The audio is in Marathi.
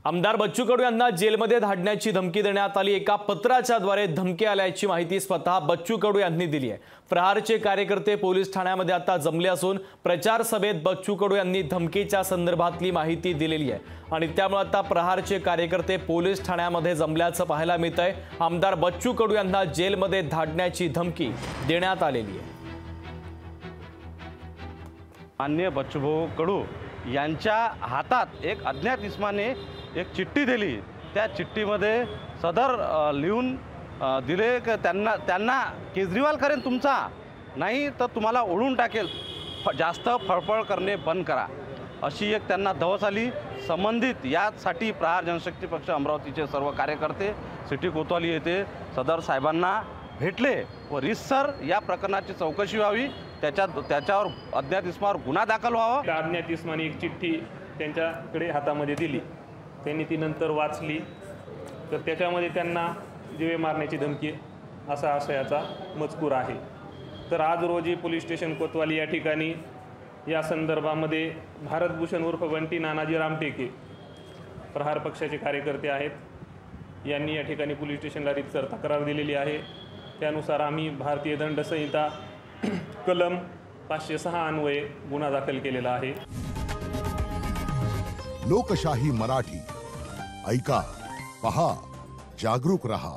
आमदार बच्चू कडू यांना जेलमध्ये धाडण्याची धमकी देण्यात आली। एका पत्राच्या द्वारे धमकी आल्याची माहिती स्वतः बच्चू कडू यांनी दिली आहे। प्रहारचे कार्यकर्ते पोलीस ठाण्यामध्ये आता जमले असून प्रचार सभेत बच्चू कडू यांनी धमकीच्या संदर्भातली माहिती दिलेली आहे आणि त्यामुळे आता प्रहारचे कार्यकर्ते पोलीस ठाण्यामध्ये जमल्याचं पाहायला मिळतंय। आमदार बच्चू कडू यांना जेलमध्ये धाडण्याची धमकी देण्यात आलेली आहे। माननीय बच्चूभाऊ कडू यांच्या हातात एक अज्ञात इसमाने एक चिठ्ठी दिली। त्या चिठ्ठीमध्ये सदर लिहून दिले की त्यांना केजरीवाल करेन तुमचा, नाही तर तुम्हाला ओढून टाकेल, जास्त फळफळ करणे बंद करा, अशी एक त्यांना धवस आली। संबंधित यासाठी प्रहार जनशक्ती पक्ष अमरावतीचे सर्व कार्यकर्ते सिटी कोतवाली येथे सदर साहेबांना भेटले व रितसर या प्रकरणाची चौकशी व्हावी, त्याच्यावर अज्ञात इसमावर गुन्हा दाखल व्हावा। त्या अज्ञात इसमाने एक चिठ्ठी त्यांच्याकडे हातामध्ये दिली, त्यांनी ती नंतर वाचली तर त्याच्यामध्ये त्यांना जीवे मारण्याची धमकी असा आशयाचा मजकूर आहे। तर आज रोजी पोलीस स्टेशन कोतवाली या ठिकाणी या संदर्भामध्ये भारतभूषण उर्फ बंटी नानाजी रामटेके प्रहार पक्षाचे कार्यकर्ते आहेत, यांनी या ठिकाणी पोलीस स्टेशनला रीतसर तक्रार दिलेली आहे। त्यानुसार आम्ही भारतीय दंड संहिता कलम 506 अन्वये गुन्हा दाखल केलेला आहे। लोकशाही मराठी ऐका, पहा, जागरूक रहा।